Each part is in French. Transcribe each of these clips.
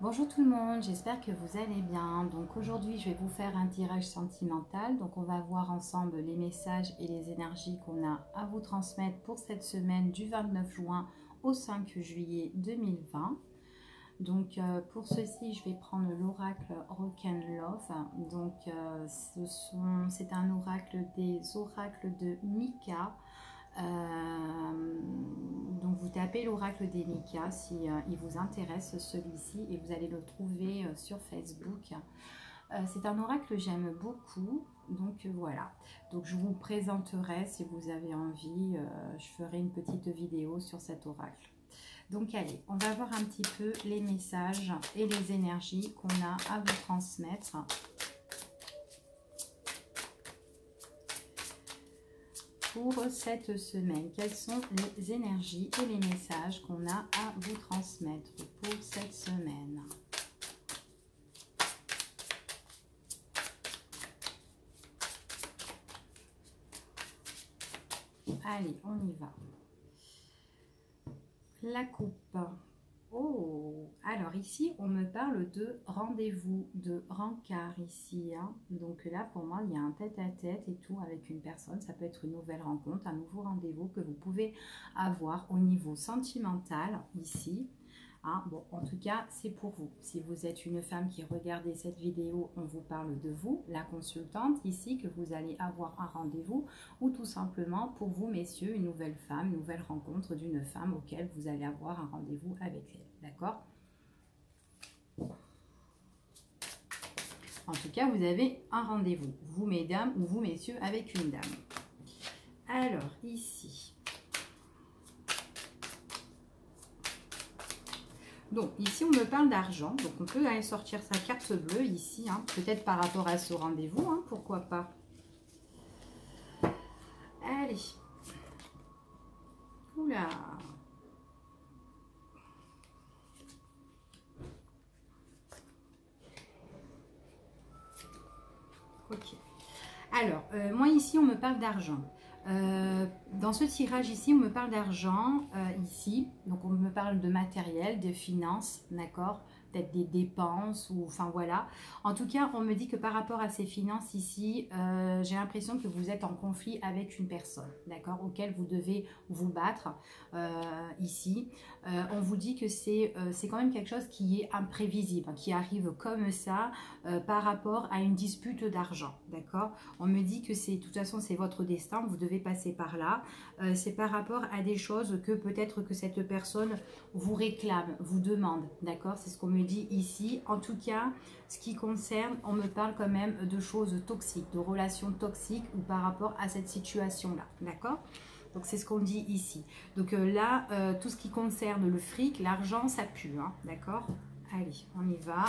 Bonjour tout le monde, j'espère que vous allez bien. Donc aujourd'hui, je vais vous faire un tirage sentimental. Donc on va voir ensemble les messages et les énergies qu'on a à vous transmettre pour cette semaine du 29 juin au 5 juillet 2020. Donc pour ceci, je vais prendre l'oracle Rock'n'Love. Donc c'est un oracle des oracles de Mika. Donc vous tapez l'oracle des Mika si il vous intéresse celui-ci et vous allez le trouver sur Facebook. C'est un oracle que j'aime beaucoup, donc voilà. Donc je vous présenterai si vous avez envie, je ferai une petite vidéo sur cet oracle. Donc allez, on va voir un petit peu les messages et les énergies qu'on a à vous transmettre. Pour cette semaine, quelles sont les énergies et les messages qu'on a à vous transmettre pour cette semaine? Allez, on y va. La coupe. Oh, alors ici, on me parle de rendez-vous, de rencard ici. Hein. Donc là, pour moi, il y a un tête-à-tête et tout avec une personne. Ça peut être une nouvelle rencontre, un nouveau rendez-vous que vous pouvez avoir au niveau sentimental ici. Hein. Bon, en tout cas, c'est pour vous. Si vous êtes une femme qui regardez cette vidéo, on vous parle de vous, la consultante ici, que vous allez avoir un rendez-vous, ou tout simplement pour vous, messieurs, une nouvelle femme, une nouvelle rencontre d'une femme auquel vous allez avoir un rendez-vous avec elle. D'accord? En tout cas, vous avez un rendez-vous, vous, mesdames, ou vous, messieurs, avec une dame. Alors, ici... Donc, ici, on me parle d'argent. Donc, on peut aller sortir sa carte bleue ici. Hein, peut-être par rapport à ce rendez-vous. Hein, pourquoi pas. Allez. Oula. Ok. Alors, moi, ici, on me parle d'argent. Dans ce tirage ici, on me parle d'argent ici, donc on me parle de matériel, de finances, d'accord, peut-être des dépenses ou enfin voilà. En tout cas, on me dit que par rapport à ces finances ici, j'ai l'impression que vous êtes en conflit avec une personne, d'accord, auquel vous devez vous battre ici. On vous dit que c'est quand même quelque chose qui est imprévisible, hein, qui arrive comme ça par rapport à une dispute d'argent, d'accord. On me dit que c'est, de toute façon, c'est votre destin, vous devez passer par là. C'est par rapport à des choses que peut-être que cette personne vous réclame, vous demande, d'accord. C'est ce qu'on me dit ici. En tout cas, ce qui concerne, on me parle quand même de choses toxiques, de relations toxiques ou par rapport à cette situation-là, d'accord. Donc, c'est ce qu'on dit ici. Donc là, tout ce qui concerne le fric, l'argent, ça pue, hein, d'accord. Allez, on y va.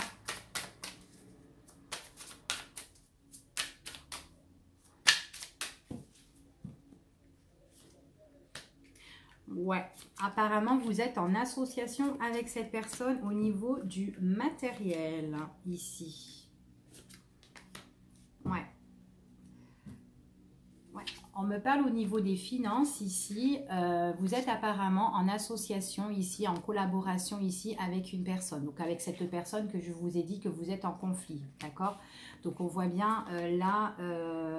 Ouais, apparemment, vous êtes en association avec cette personne au niveau du matériel, ici. Ouais. On me parle au niveau des finances ici, vous êtes apparemment en association ici, en collaboration ici avec une personne. Donc avec cette personne que je vous ai dit que vous êtes en conflit, d'accord. Donc on voit bien là,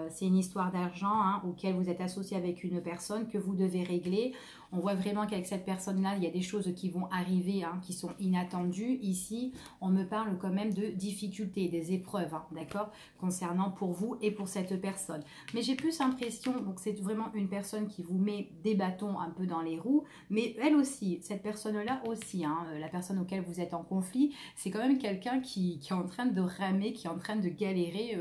c'est une histoire d'argent hein, auquel vous êtes associé avec une personne que vous devez régler. On voit vraiment qu'avec cette personne-là, il y a des choses qui vont arriver, hein, qui sont inattendues. Ici, on me parle quand même de difficultés, des épreuves, hein, d'accord, concernant pour vous et pour cette personne. Mais j'ai plus l'impression, donc c'est vraiment une personne qui vous met des bâtons un peu dans les roues, mais elle aussi, cette personne-là aussi, hein, la personne auquel vous êtes en conflit, c'est quand même quelqu'un qui est en train de ramer, qui est en train de galérer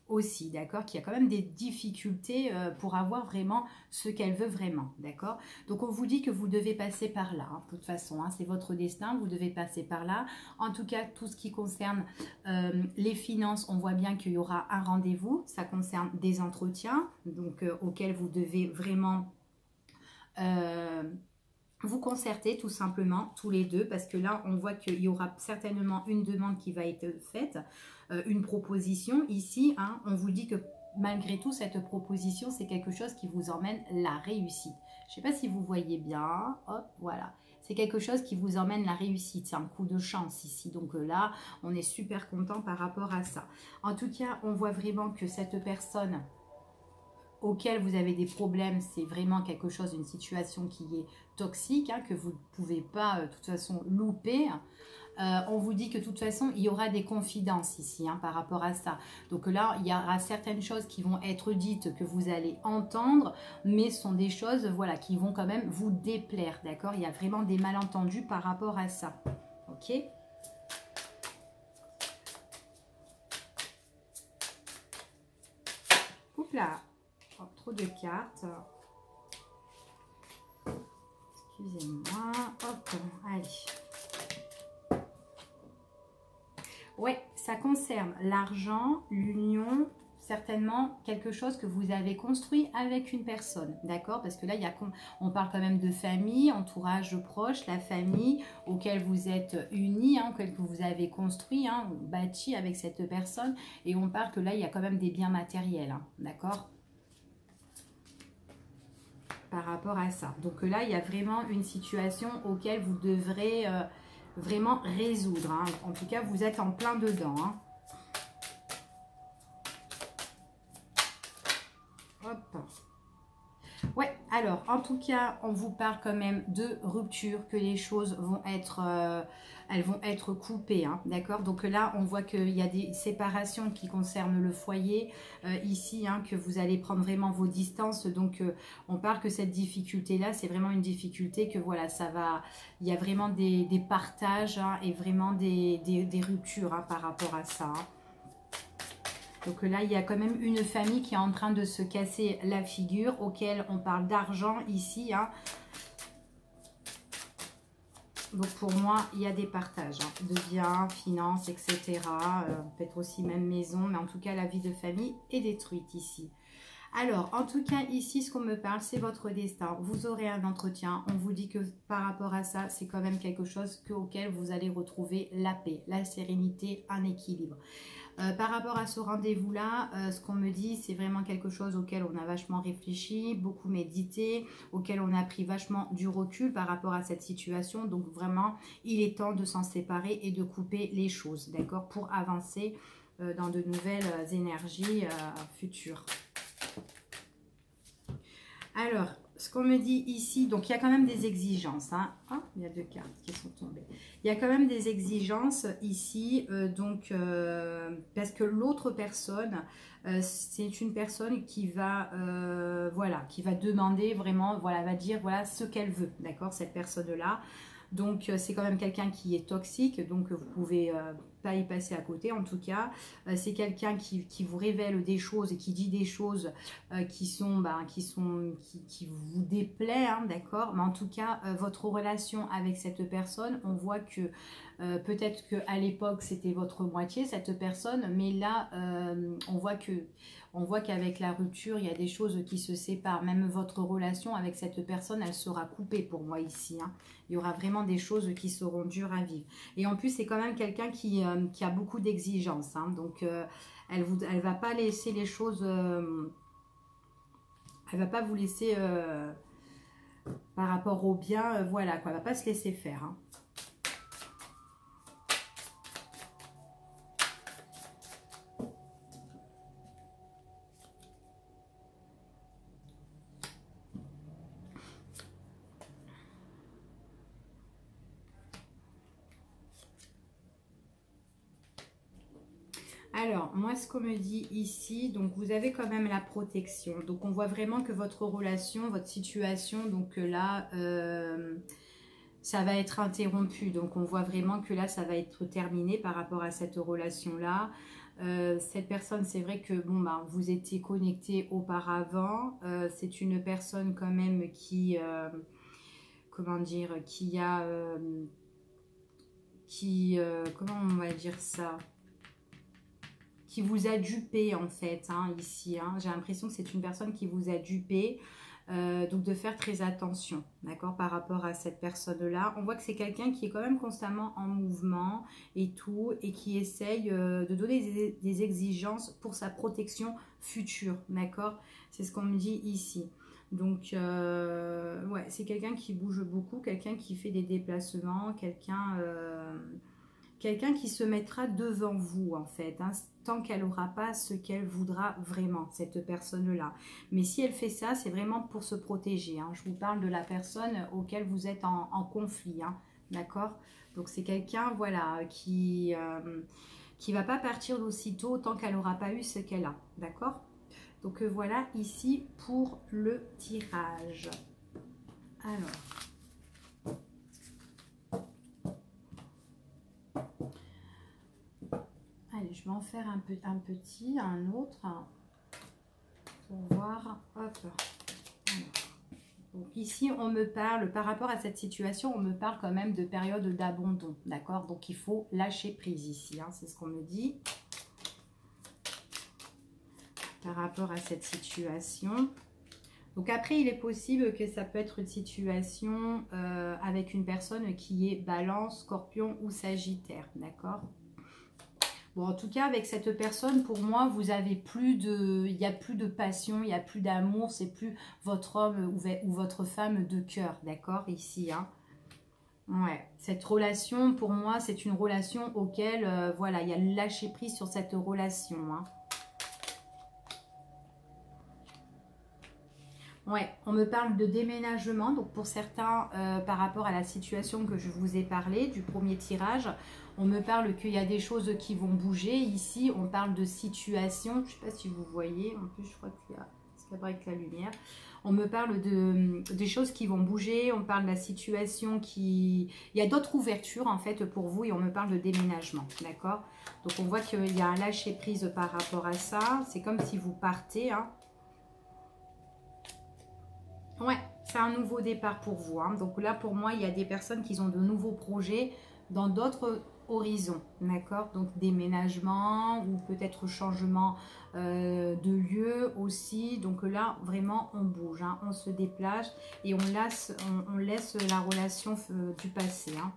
aussi, d'accord, qui a quand même des difficultés pour avoir vraiment ce qu'elle veut vraiment, d'accord. Donc on vous dit que vous devez passer par là, hein, de toute façon, hein, c'est votre destin, vous devez passer par là. En tout cas, tout ce qui concerne les finances, on voit bien qu'il y aura un rendez-vous, ça concerne des entretiens, donc auxquels vous devez vraiment vous concerter tout simplement, tous les deux, parce que là, on voit qu'il y aura certainement une demande qui va être faite, une proposition. Ici, hein, on vous dit que malgré tout, cette proposition, c'est quelque chose qui vous emmène la réussite. Je ne sais pas si vous voyez bien, hop, voilà. C'est quelque chose qui vous emmène la réussite. C'est un coup de chance ici. Donc là, on est super content par rapport à ça. En tout cas, on voit vraiment que cette personne auquel vous avez des problèmes, c'est vraiment quelque chose, une situation qui est toxique, hein, que vous ne pouvez pas de toute façon louper. On vous dit que de toute façon, il y aura des confidences ici par rapport à ça. Donc là, il y aura certaines choses qui vont être dites que vous allez entendre, mais ce sont des choses voilà, qui vont quand même vous déplaire, d'accord? Il y a vraiment des malentendus par rapport à ça, ok? Oups là, oh, trop de cartes. Excusez-moi, hop, allez. Ouais, ça concerne l'argent, l'union, certainement quelque chose que vous avez construit avec une personne, d'accord? Parce que là, on parle quand même de famille, entourage proche, la famille auquel vous êtes unis, auquel vous avez construit, bâti avec cette personne. Et on parle que là, il y a quand même des biens matériels, d'accord? Par rapport à ça. Donc là, il y a vraiment une situation auquel vous devrez... vraiment résoudre. En tout cas, vous êtes en plein dedans. Hop. Ouais, alors, en tout cas, on vous parle quand même de rupture, que les choses vont être... elles vont être coupées, d'accord? Donc là, on voit qu'il y a des séparations qui concernent le foyer, ici, que vous allez prendre vraiment vos distances. Donc, on parle que cette difficulté-là, c'est vraiment une difficulté que, voilà, ça va... Il y a vraiment des partages et vraiment des ruptures par rapport à ça. Donc là, il y a quand même une famille qui est en train de se casser la figure, auquel on parle d'argent ici. Donc pour moi, il y a des partages de biens, finances, etc. Peut-être aussi même maison, mais en tout cas, la vie de famille est détruite ici. Alors, en tout cas, ici, ce qu'on me parle, c'est votre destin. Vous aurez un entretien. On vous dit que par rapport à ça, c'est quand même quelque chose auquel vous allez retrouver la paix, la sérénité, un équilibre. Par rapport à ce rendez-vous-là, ce qu'on me dit, c'est vraiment quelque chose auquel on a vachement réfléchi, beaucoup médité, auquel on a pris vachement du recul par rapport à cette situation. Donc vraiment, il est temps de s'en séparer et de couper les choses, d'accord, pour avancer dans de nouvelles énergies futures. Alors, ce qu'on me dit ici, donc il y a quand même des exigences. Ah, il y a 2 cartes qui sont tombées. Il y a quand même des exigences ici, parce que l'autre personne, c'est une personne qui va, voilà, qui va demander vraiment, voilà, va dire voilà ce qu'elle veut, d'accord, cette personne-là. Donc, c'est quand même quelqu'un qui est toxique, donc vous pouvez pas y passer à côté. En tout cas, c'est quelqu'un qui vous révèle des choses et qui dit des choses qui vous déplaît, d'accord. Mais en tout cas, votre relation avec cette personne, on voit que peut-être qu'à l'époque, c'était votre moitié, cette personne, mais là, on voit qu'avec la rupture, il y a des choses qui se séparent. Même votre relation avec cette personne, elle sera coupée pour moi ici. Il y aura vraiment des choses qui seront dures à vivre. Et en plus, c'est quand même quelqu'un qui a beaucoup d'exigences. Donc, elle ne va pas laisser les choses... elle ne va pas vous laisser... par rapport au bien, voilà, quoi. Elle ne va pas se laisser faire. Alors, moi, ce qu'on me dit ici, donc vous avez quand même la protection. Donc, on voit vraiment que votre relation, votre situation, donc là, ça va être interrompu. Donc, on voit vraiment que là, ça va être terminé par rapport à cette relation-là. Cette personne, c'est vrai que bon, bah, vous étiez connecté auparavant. C'est une personne quand même qui, comment dire, qui a... comment on va dire ça, qui vous a dupé en fait, ici. J'ai l'impression que c'est une personne qui vous a dupé. Donc de faire très attention, d'accord, par rapport à cette personne-là. On voit que c'est quelqu'un qui est quand même constamment en mouvement et tout, et qui essaye de donner des exigences pour sa protection future, d'accord. C'est ce qu'on me dit ici. Donc, ouais, c'est quelqu'un qui bouge beaucoup, quelqu'un qui fait des déplacements, quelqu'un qui se mettra devant vous, en fait, hein, tant qu'elle n'aura pas ce qu'elle voudra vraiment, cette personne-là. Mais si elle fait ça, c'est vraiment pour se protéger, hein. Je vous parle de la personne auquel vous êtes en conflit, hein, d'accord? Donc, c'est quelqu'un, voilà, qui va pas partir d'aussitôt tant qu'elle n'aura pas eu ce qu'elle a, d'accord? Donc, voilà, ici, pour le tirage. Alors... Allez, je vais en faire un petit, un autre, pour voir. Hop. Alors. Donc ici, on me parle, par rapport à cette situation, on me parle quand même de période d'abandon, d'accord? Donc il faut lâcher prise ici, hein, c'est ce qu'on me dit. Par rapport à cette situation. Donc après, il est possible que ça peut être une situation avec une personne qui est Balance, Scorpion ou Sagittaire, d'accord? Bon, en tout cas, avec cette personne, pour moi, vous avez plus de... Il n'y a plus de passion, il n'y a plus d'amour, c'est plus votre homme ou votre femme de cœur, d'accord, ici, hein. Ouais, cette relation, pour moi, c'est une relation auquel, voilà, il y a le lâcher prise sur cette relation, hein. Ouais, on me parle de déménagement, donc pour certains, par rapport à la situation que je vous ai parlé, du premier tirage, on me parle qu'il y a des choses qui vont bouger. Ici, on parle de situation, je ne sais pas si vous voyez, en plus je crois qu'il y a, c'est pas avec la lumière, on me parle des choses qui vont bouger, on parle de la situation qui... Il y a d'autres ouvertures en fait pour vous et on me parle de déménagement, d'accord? Donc on voit qu'il y a un lâcher prise par rapport à ça, c'est comme si vous partez, hein. Ouais, c'est un nouveau départ pour vous, hein. Donc là, pour moi, il y a des personnes qui ont de nouveaux projets dans d'autres horizons, d'accord? Donc déménagement ou peut-être changement de lieu aussi. Donc là, vraiment, on bouge, hein, on se déplace et on laisse la relation du passé, hein.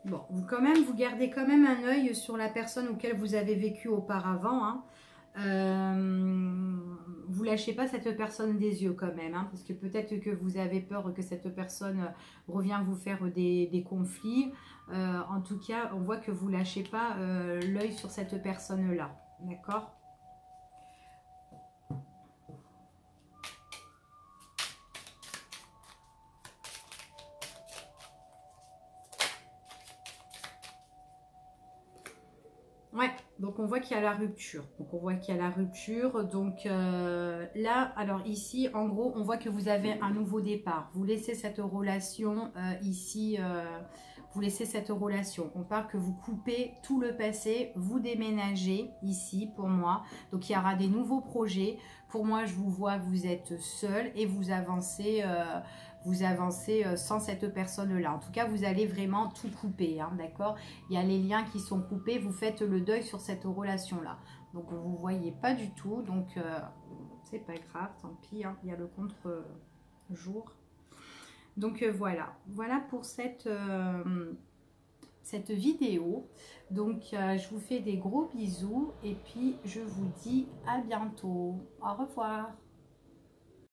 Bon, vous gardez quand même un œil sur la personne auquel vous avez vécu auparavant, hein. Vous lâchez pas cette personne des yeux quand même, hein, parce que peut-être que vous avez peur que cette personne revienne vous faire des conflits. En tout cas, on voit que vous lâchez pas l'œil sur cette personne-là, d'accord? Ouais, donc on voit qu'il y a la rupture. Donc là, alors ici, en gros, on voit que vous avez un nouveau départ. Vous laissez cette relation ici, vous laissez cette relation. On parle que vous coupez tout le passé, vous déménagez ici pour moi. Donc il y aura des nouveaux projets. Pour moi, je vous vois, vous êtes seul et vous avancez sans cette personne-là. En tout cas, vous allez vraiment tout couper, hein, d'accord? Il y a les liens qui sont coupés, vous faites le deuil sur cette relation-là. Donc, vous ne voyez pas du tout, donc c'est pas grave, tant pis, hein, il y a le contre-jour. Donc, voilà pour cette vidéo. Donc, je vous fais des gros bisous et puis je vous dis à bientôt. Au revoir.